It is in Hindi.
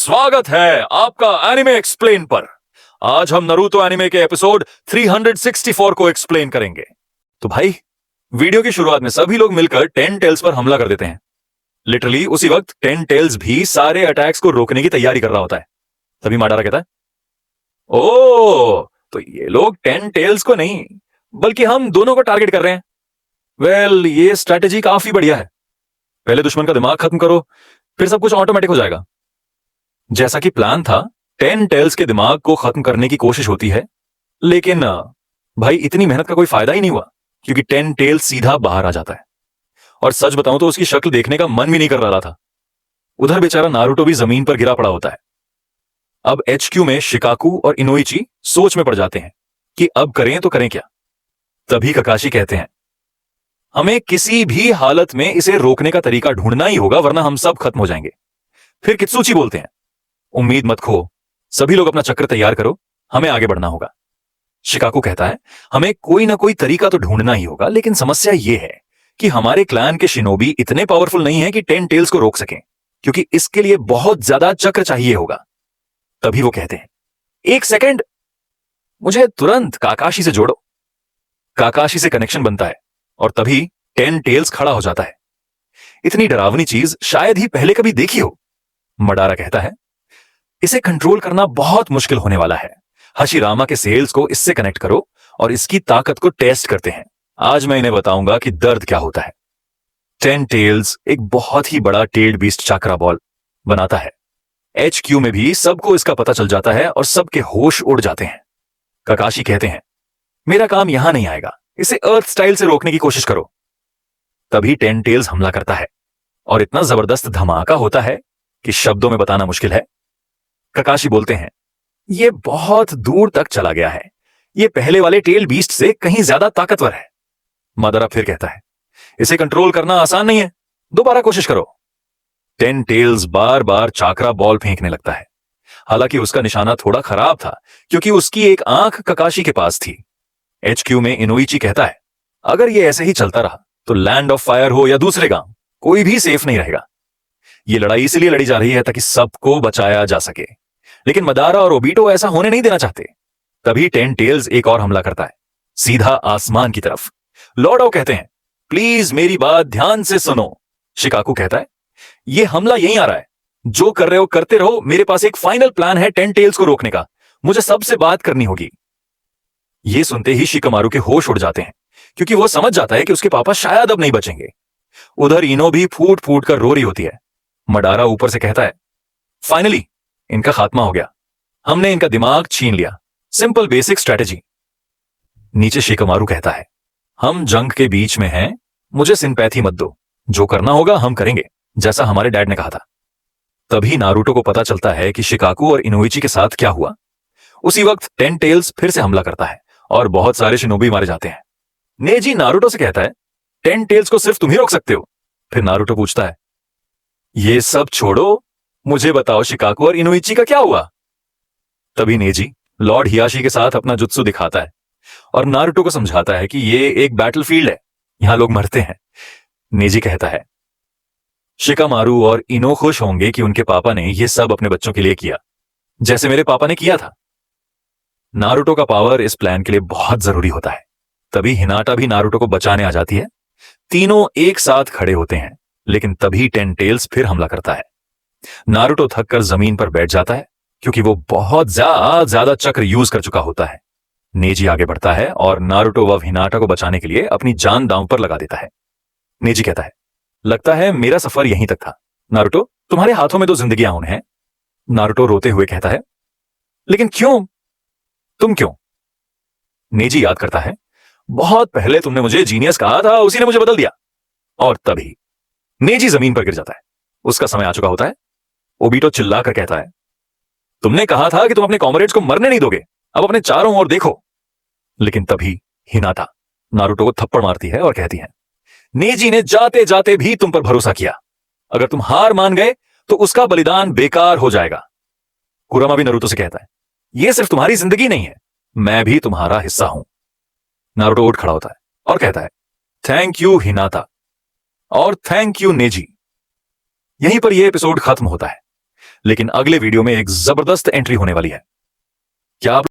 स्वागत है आपका एनिमे एक्सप्लेन पर। आज हम नारुतो एनिमे के एपिसोड 364 को एक्सप्लेन करेंगे। तो भाई, वीडियो की शुरुआत में सभी लोग मिलकर 10 टेल्स पर हमला कर देते हैं। लिटरली उसी वक्त 10 टेल्स भी सारे अटैक्स को रोकने की तैयारी कर रहा होता है। तभी माडारा कहता है, ओ तो ये लोग 10 टेल्स को नहीं बल्कि हम दोनों को टारगेट कर रहे हैं। वेल, ये स्ट्रैटेजी काफी बढ़िया है। पहले दुश्मन का दिमाग खत्म करो, फिर सब कुछ ऑटोमेटिक हो जाएगा। जैसा कि प्लान था, 10 टेल्स के दिमाग को खत्म करने की कोशिश होती है, लेकिन भाई इतनी मेहनत का कोई फायदा ही नहीं हुआ, क्योंकि 10 टेल्स सीधा बाहर आ जाता है। और सच बताऊं तो उसकी शक्ल देखने का मन भी नहीं कर रहा था। उधर बेचारा नारुतो भी जमीन पर गिरा पड़ा होता है। अब HQ में शिकाकू और इनोइची सोच में पड़ जाते हैं कि अब करें तो करें क्या। तभी ककाशी कहते हैं, हमें किसी भी हालत में इसे रोकने का तरीका ढूंढना ही होगा, वरना हम सब खत्म हो जाएंगे। फिर कित्सुची बोलते हैं, उम्मीद मत खो, सभी लोग अपना चक्र तैयार करो, हमें आगे बढ़ना होगा। शिकाकू कहता है, हमें कोई ना कोई तरीका तो ढूंढना ही होगा, लेकिन समस्या यह है कि हमारे क्लैन के शिनोबी इतने पावरफुल नहीं है कि 10 टेल्स को रोक सकें, क्योंकि इसके लिए बहुत ज्यादा चक्र चाहिए होगा। तभी वो कहते हैं, एक सेकंड, मुझे तुरंत काकाशी से जोड़ो। काकाशी से कनेक्शन बनता है और तभी 10 टेल्स खड़ा हो जाता है। इतनी डरावनी चीज शायद ही पहले कभी देखी हो। मडारा कहता है, इसे कंट्रोल करना बहुत मुश्किल होने वाला है। हशिरामा के सेल्स को इससे कनेक्ट करो और इसकी ताकत को टेस्ट करते हैं। आज मैं इन्हें बताऊंगा कि दर्द क्या होता है। 10 टेल्स एक बहुत ही बड़ा टेल्ड बीस्ट चाक्रा बॉल बनाता है। HQ में भी सबको इसका पता चल जाता है और सबके होश उड़ जाते हैं। ककाशी कहते हैं, मेरा काम यहां नहीं आएगा, इसे अर्थ स्टाइल से रोकने की कोशिश करो। तभी 10 टेल्स हमला करता है और इतना जबरदस्त धमाका होता है कि शब्दों में बताना मुश्किल है। ककाशी बोलते हैं, यह बहुत दूर तक चला गया है, यह पहले वाले टेल बीस्ट से कहीं ज्यादा ताकतवर है। मादारा फिर कहता है, इसे कंट्रोल करना आसान नहीं है, दोबारा कोशिश करो। 10 टेल्स बार बार चाकरा बॉल फेंकने लगता है। हालांकि उसका निशाना थोड़ा खराब था, क्योंकि उसकी एक आंख ककाशी के पास थी। HQ में इनोइची कहता है, अगर यह ऐसे ही चलता रहा तो लैंड ऑफ फायर हो या दूसरे गांव, कोई भी सेफ नहीं रहेगा। यह लड़ाई इसलिए लड़ी जा रही है ताकि सबको बचाया जा सके, लेकिन मदारा और ओबीटो ऐसा होने नहीं देना चाहते। तभी 10 टेल्स एक और हमला करता है, सीधा आसमान की तरफ। लॉर्डो कहते हैं, प्लीज मेरी बात ध्यान से सुनो। शिकाकू कहता है, यह हमला यहीं आ रहा है, जो कर रहे हो करते रहो, मेरे पास एक फाइनल प्लान है 10 टेल्स को रोकने का, मुझे सबसे बात करनी होगी। यह सुनते ही शिकमारू के होश उड़ जाते हैं, क्योंकि वो समझ जाता है कि उसके पापा शायद अब नहीं बचेंगे। उधर इनो भी फूट फूट कर रो रही होती है। मडारा ऊपर से कहता है, फाइनली इनका खात्मा हो गया, हमने इनका दिमाग छीन लिया, सिंपल बेसिक स्ट्रेटेजी। नीचे शिकमारू कहता है, हम जंग के बीच में हैं, मुझे सिंपैथी मत दो, जो करना होगा हम करेंगे, जैसा हमारे डैड ने कहा था। तभी नारुतो को पता चलता है कि शिकाकू और इनोइची के साथ क्या हुआ। उसी वक्त 10 टेल्स फिर से हमला करता है और बहुत सारे शिनोबी मारे जाते हैं। नेजी नारुतो से कहता है, 10 टेल्स को सिर्फ तुम ही रोक सकते हो। फिर नारुतो पूछता है, ये सब छोड़ो, मुझे बताओ शिकाकू और इनोइची का क्या हुआ। तभी नेजी लॉर्ड हियाशी के साथ अपना जुत्सु दिखाता है और नारुतो को समझाता है कि ये एक बैटलफील्ड है, यहां लोग मरते हैं। नेजी कहता है, शिकामारू और इनो खुश होंगे कि उनके पापा ने यह सब अपने बच्चों के लिए किया, जैसे मेरे पापा ने किया था। नारुतो का पावर इस प्लान के लिए बहुत जरूरी होता है। तभी हिनाटा भी नारुतो को बचाने आ जाती है। तीनों एक साथ खड़े होते हैं, लेकिन तभी 10 टेल्स फिर हमला करता है। नारुतो थककर जमीन पर बैठ जाता है, क्योंकि वो बहुत ज्यादा चक्र यूज कर चुका होता है। नेजी आगे बढ़ता है और नारुतो व हिनाटा को बचाने के लिए अपनी जान दांव पर लगा देता है। नेजी कहता है, लगता है मेरा सफर यहीं तक था। नारुतो, तुम्हारे हाथों में तो जिंदगियां उन हैं। नारुतो रोते हुए कहता है, लेकिन क्यों? तुम क्यों? नेजी याद करता है, बहुत पहले तुमने मुझे जीनियस कहा था, उसी ने मुझे बदल दिया। और तभी नेजी जमीन पर गिर जाता है। उसका समय आ चुका होता है। ओबीटो चिल्लाकर कहता है, तुमने कहा था कि तुम अपने कॉमरेड्स को मरने नहीं दोगे, अब अपने चारों ओर देखो। लेकिन तभी हिनाटा नारुतो को थप्पड़ मारती है और कहती है, नेजी ने जाते जाते भी तुम पर भरोसा किया, अगर तुम हार मान गए तो उसका बलिदान बेकार हो जाएगा। कुरामा भी नारुतो से कहता है, यह सिर्फ तुम्हारी जिंदगी नहीं है, मैं भी तुम्हारा हिस्सा हूं। नारुतो उठ खड़ा होता है और कहता है, थैंक यू हिनाटा और थैंक यू नेजी। यहीं पर यह एपिसोड खत्म होता है। लेकिन अगले वीडियो में एक जबरदस्त एंट्री होने वाली है। क्या आप